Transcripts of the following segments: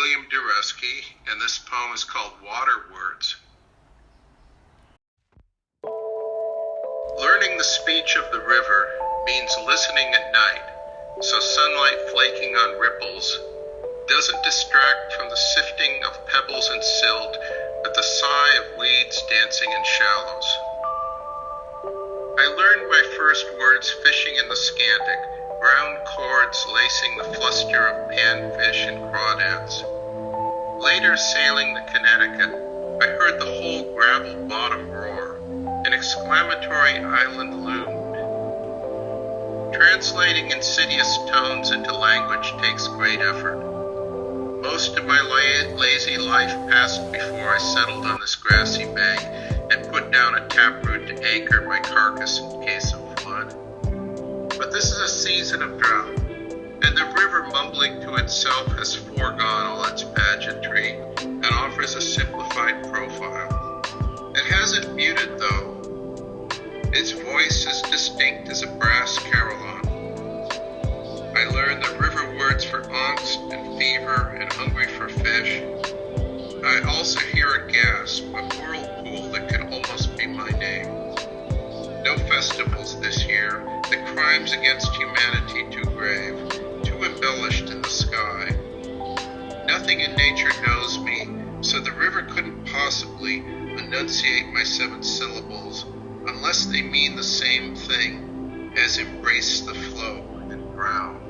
William Doreski, and this poem is called Water Words. Learning the speech of the river means listening at night, so sunlight flaking on ripples doesn't distract from the sifting of pebbles and silt at the sigh of weeds dancing in shallows. I learned my first words fishing in the Scandic, brown cords lacing the fluster of panfish and crawdads. Later, sailing the Connecticut, I heard the whole gravel bottom roar. An exclamatory island loomed. Translating insidious tones into language takes great effort. Most of my lazy life passed before I settled on this grassy bay and put down a taproot to anchor my carcass in case of flood. But this is a season of drought, and the river mumbling to itself has foregone all its pageantry and offers a simplified profile. It hasn't muted, though. Its voice is distinct as a brass carillon. I learned the river words for angst and fever and hungry for fish. I also hear a gasp, a whirlpool that can almost be my name. No festivals this year, the crimes against humanity too grave, too embellished in the sky. Nothing in nature knows me, so the river couldn't possibly enunciate my 7 syllables unless they mean the same thing as embrace the flow and drown.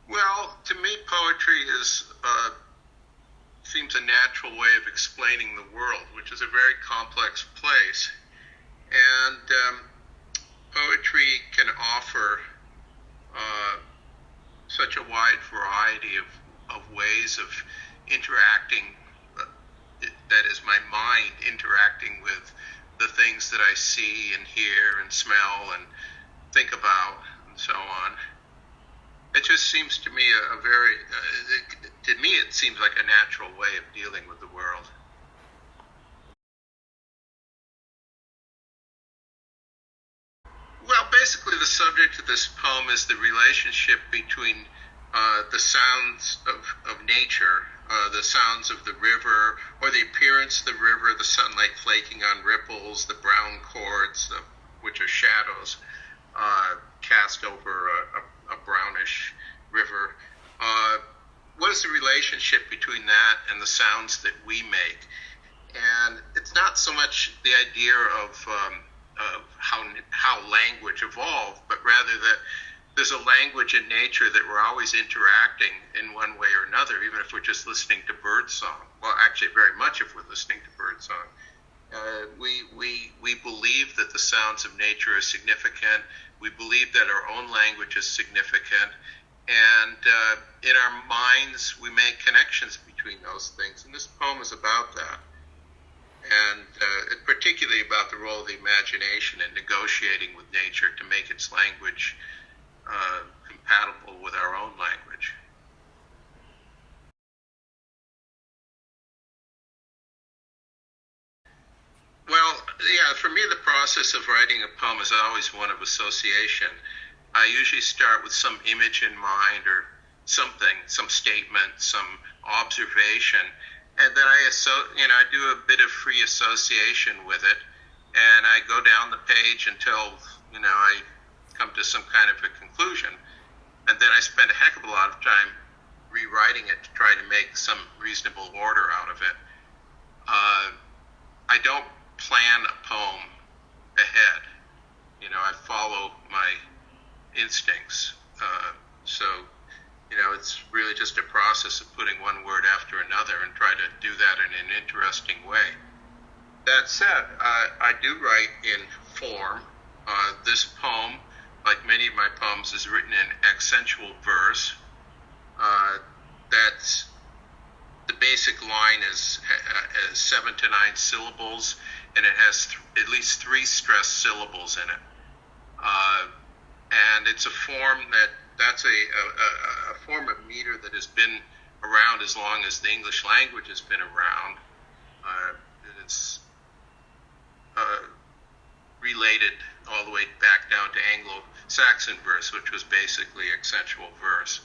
Well, to me, poetry seems a natural way of explaining the world, which is a very complex place. And poetry can offer such a wide variety of ways of interacting, that is my mind interacting with the things that I see and hear and smell and think about and so on. It just seems to me it seems like a natural way of dealing with the world. Well, basically the subject of this poem is the relationship between the sounds of nature, the sounds of the river, or the appearance of the river, the sunlight flaking on ripples, the brown cords, which are shadows, cast over a brownish river. What is the relationship between that and the sounds that we make? And it's not so much the idea of how language evolved, but rather that there's a language in nature that we're always interacting in one way or another, even if we're just listening to birdsong. Well, actually, very much if we're listening to birdsong. We believe that the sounds of nature are significant. We believe that our own language is significant. And in our minds, we make connections between those things. And this poem is about that. And particularly about the role of the imagination in negotiating with nature to make its language compatible with our own language. Well, yeah, for me the process of writing a poem is always one of association. I usually start with some image in mind or something, some statement, some observation, and then I do a bit of free association with it, and I go down the page until I come to some kind of a conclusion, and then I spend a heck of a lot of time rewriting it to try to make some reasonable order out of it. I don't plan a poem ahead. I follow my instincts. So it's really just a process of putting one word after another and try to do that in an interesting way. That said, I do write in form. This poem, like many of my poems, is written in accentual verse. That's the basic line is 7 to 9 syllables, and it has at least 3 stressed syllables in it. And it's a form that's a form of meter that has been around as long as the English language has been around. It's related all the way back down to Anglo-Saxon verse, which was basically accentual verse.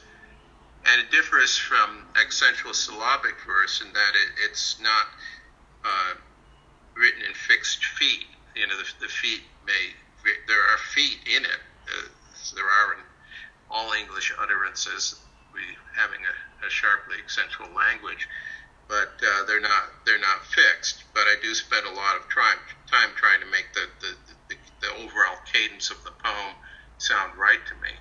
And it differs from accentual syllabic verse in that it's not written in fixed feet. The feet there are feet in it. There are in all English utterances, we having a sharply accentual language, but they're not fixed. But I do spend a lot of time trying to make the overall cadence of the poem sound right to me.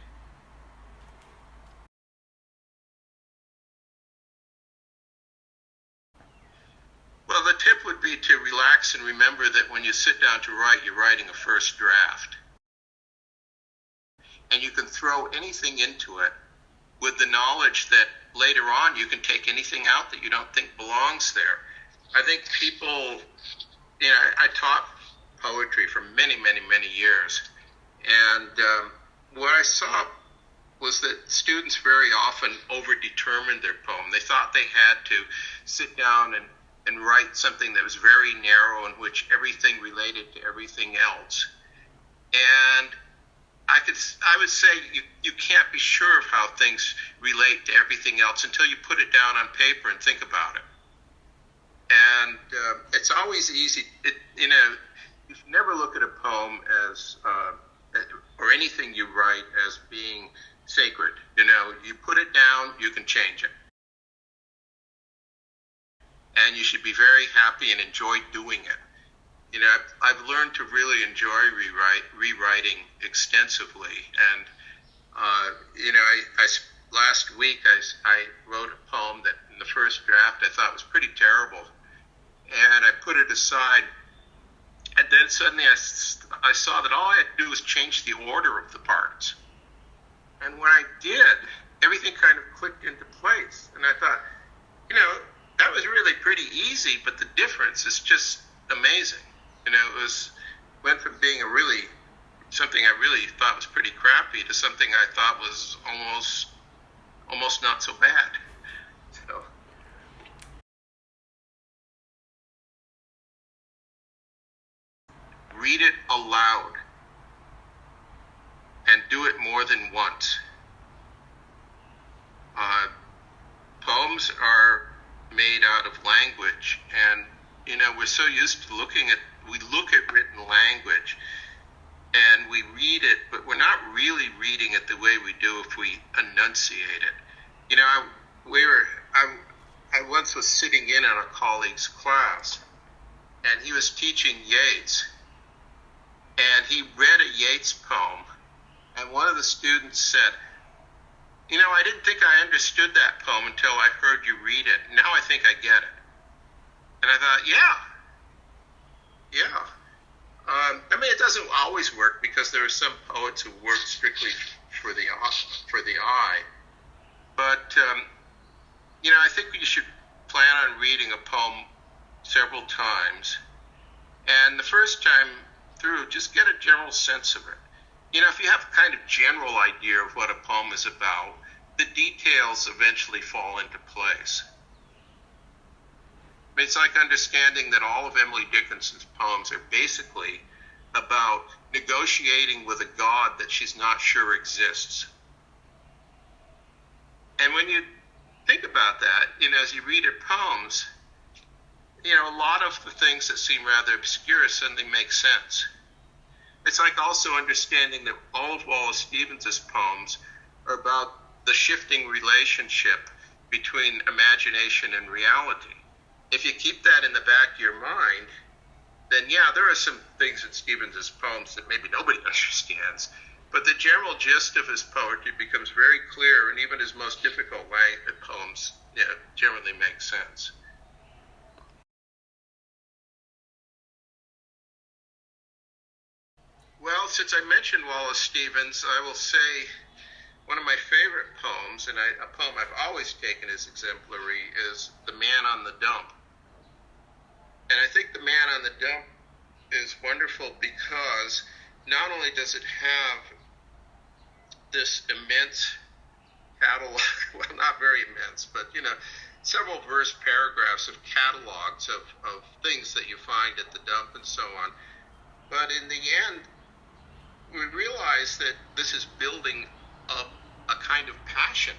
Well, the tip would be to relax and remember that when you sit down to write, you're writing a first draft. And you can throw anything into it with the knowledge that later on you can take anything out that you don't think belongs there. I think people, I taught poetry for many, many, many years. And what I saw was that students very often over-determined their poem. They thought they had to sit down and write something that was very narrow in which everything related to everything else. And I would say you can't be sure of how things relate to everything else until you put it down on paper and think about it. And it's always easy, you never look at a poem as, or anything you write as being sacred. You put it down, you can change it. And you should be very happy and enjoy doing it. I've learned to really enjoy rewriting extensively. And, last week I wrote a poem that in the first draft I thought was pretty terrible. And I put it aside. And then suddenly I saw that all I had to do was change the order of the parts. And when I did, everything kind of clicked into place. And I thought, that was really pretty easy, but the difference is just amazing. It went from being something I really thought was pretty crappy to something I thought was almost not so bad. So. Read it aloud and do it more than once. Poems are made out of language, and we're so used to we look at written language and we read it, but we're not really reading it the way we do if we enunciate it. I once was sitting in on a colleague's class, and he was teaching Yeats, and he read a Yeats poem, and one of the students said, I didn't think I understood that poem until I heard you read it. Now I think I get it. And I thought, yeah. It doesn't always work because there are some poets who work strictly for the eye. But, I think you should plan on reading a poem several times. And the first time through, just get a general sense of it. If you have a kind of general idea of what a poem is about, the details eventually fall into place. It's like understanding that all of Emily Dickinson's poems are basically about negotiating with a God that she's not sure exists. And when you think about that, as you read her poems, a lot of the things that seem rather obscure suddenly make sense. It's like also understanding that all of Wallace Stevens' poems are about the shifting relationship between imagination and reality. If you keep that in the back of your mind, then there are some things in Stevens' poems that maybe nobody understands, but the general gist of his poetry becomes very clear, and even his most difficult poems generally make sense. Well, since I mentioned Wallace Stevens, I will say one of my favorite poems, and a poem I've always taken as exemplary, is The Man on the Dump. And I think The Man on the Dump is wonderful because not only does it have this immense catalog, well, not very immense, but, several verse paragraphs of catalogs of things that you find at the dump and so on. But in the end, we realize that this is building up a kind of passion.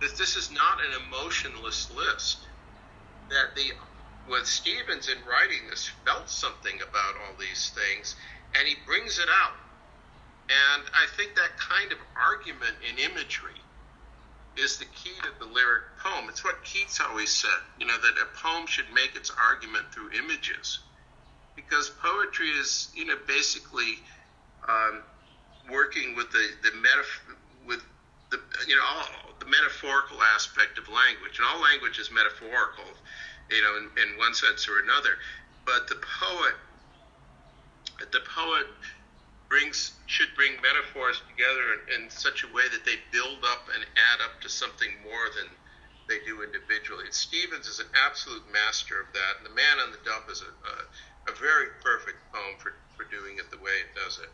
That this is not an emotionless list. That with Stevens in writing this felt something about all these things, and he brings it out. And I think that kind of argument in imagery is the key to the lyric poem. It's what Keats always said, that a poem should make its argument through images. Because poetry is, basically working with the metaphorical aspect of language. And all language is metaphorical, in one sense or another. But the poet should bring metaphors together in such a way that they build up and add up to something more than they do individually. And Stevens is an absolute master of that. And The Man on the Dump is a very perfect poem for doing it the way it does it.